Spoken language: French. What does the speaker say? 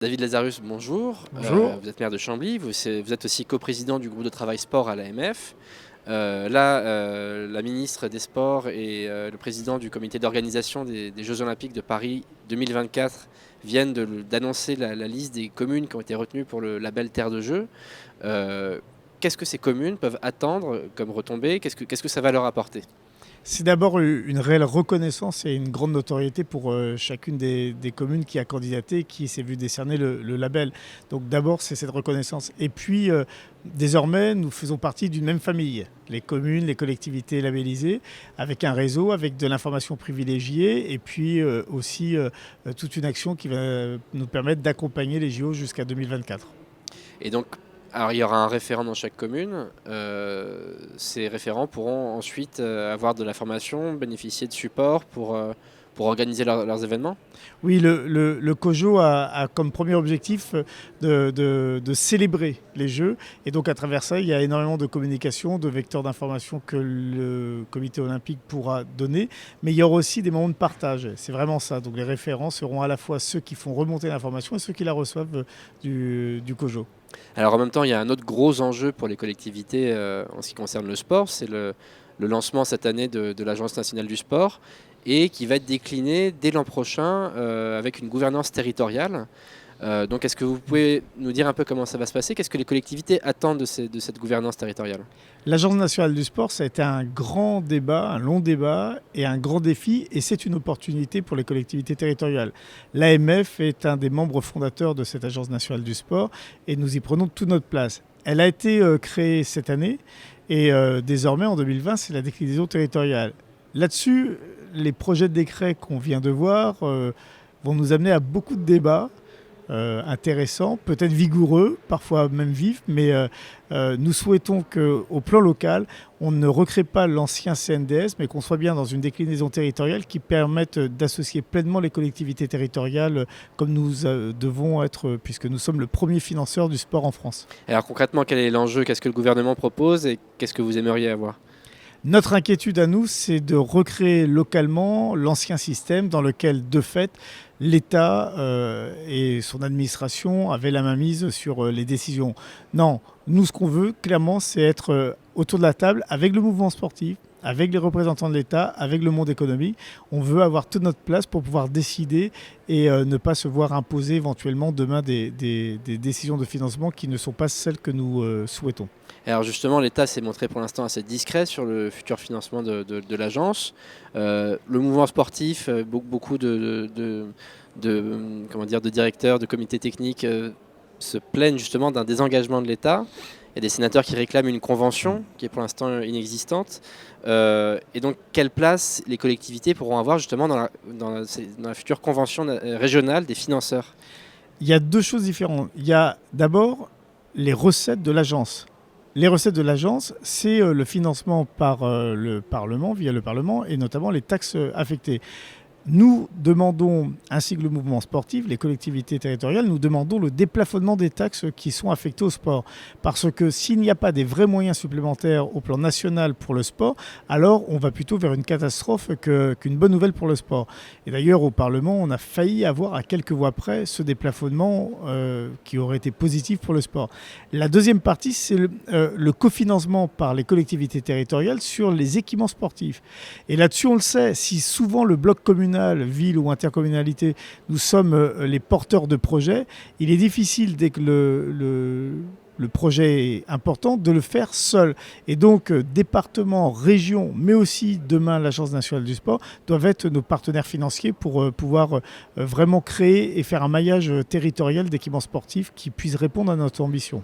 David Lazarus, bonjour. Bonjour. Vous êtes maire de Chambly, vous êtes aussi coprésident du groupe de travail sport à l'AMF. La ministre des Sports et le président du comité d'organisation des Jeux Olympiques de Paris 2024 viennent d'annoncer la liste des communes qui ont été retenues pour le label Terre de Jeux. Qu'est-ce que ces communes peuvent attendre comme retombées? Qu'est-ce que ça va leur apporter? C'est d'abord une réelle reconnaissance et une grande notoriété pour chacune des communes qui a candidaté et qui s'est vu décerner le label. Donc d'abord, c'est cette reconnaissance. Et puis, désormais, nous faisons partie d'une même famille. Les communes, les collectivités labellisées, avec un réseau, avec de l'information privilégiée et puis aussi toute une action qui va nous permettre d'accompagner les JO jusqu'à 2024. Et donc, alors, il y aura un référent dans chaque commune. Ces référents pourront ensuite avoir de la formation, bénéficier de support pour organiser leurs événements. Oui, le COJO a comme premier objectif de célébrer les Jeux. Et donc à travers ça, il y a énormément de communication, de vecteurs d'information que le comité olympique pourra donner. Mais il y aura aussi des moments de partage. C'est vraiment ça. Donc les référents seront à la fois ceux qui font remonter l'information et ceux qui la reçoivent du COJO. Alors en même temps, il y a un autre gros enjeu pour les collectivités en ce qui concerne le sport, c'est le lancement cette année de l'Agence nationale du sport et qui va être décliné dès l'an prochain avec une gouvernance territoriale. Donc est-ce que vous pouvez nous dire un peu comment ça va se passer? Qu'est-ce que les collectivités attendent de cette gouvernance territoriale? L'Agence nationale du sport, ça a été un grand débat, un long débat et un grand défi, et c'est une opportunité pour les collectivités territoriales. L'AMF est un des membres fondateurs de cette Agence nationale du sport et nous y prenons toute notre place. Elle a été créée cette année et désormais en 2020, c'est la déclinaison territoriale. Là-dessus, les projets de décret qu'on vient de voir vont nous amener à beaucoup de débats. Intéressant, peut-être vigoureux, parfois même vif, mais nous souhaitons qu'au plan local, on ne recrée pas l'ancien CNDS, mais qu'on soit bien dans une déclinaison territoriale qui permette d'associer pleinement les collectivités territoriales comme nous devons être, puisque nous sommes le premier financeur du sport en France. Alors concrètement, quel est l'enjeu? Qu'est-ce que le gouvernement propose et qu'est-ce que vous aimeriez avoir? Notre inquiétude à nous, c'est de recréer localement l'ancien système dans lequel, de fait, l'État et son administration avaient la mainmise sur les décisions. Non, nous, ce qu'on veut, clairement, c'est être autour de la table avec le mouvement sportif, avec les représentants de l'État, avec le monde économique. On veut avoir toute notre place pour pouvoir décider et ne pas se voir imposer éventuellement demain des décisions de financement qui ne sont pas celles que nous souhaitons. Alors justement, l'État s'est montré pour l'instant assez discret sur le futur financement de l'agence. Le mouvement sportif, beaucoup comment dire, de directeurs, de comités techniques se plaignent justement d'un désengagement de l'État. Il y a des sénateurs qui réclament une convention qui est pour l'instant inexistante. Et donc, quelle place les collectivités pourront avoir justement dans la future convention régionale des financeurs? Il y a deux choses différentes. Il y a d'abord les recettes de l'agence. Les recettes de l'agence, c'est le financement par le Parlement, via le Parlement, et notamment les taxes affectées. Nous demandons, ainsi que le mouvement sportif, les collectivités territoriales, nous demandons le déplafonnement des taxes qui sont affectées au sport. Parce que s'il n'y a pas des vrais moyens supplémentaires au plan national pour le sport, alors on va plutôt vers une catastrophe qu'une bonne nouvelle pour le sport. Et d'ailleurs, au Parlement, on a failli avoir à quelques voix près ce déplafonnement qui aurait été positif pour le sport. La deuxième partie, c'est le cofinancement par les collectivités territoriales sur les équipements sportifs. Et là-dessus, on le sait, si souvent le bloc communal, ville ou intercommunalité, nous sommes les porteurs de projets, il est difficile dès que le projet est important de le faire seul. Et donc, département, région, mais aussi demain l'Agence nationale du sport doivent être nos partenaires financiers pour pouvoir vraiment créer et faire un maillage territorial d'équipements sportifs qui puisse répondre à notre ambition.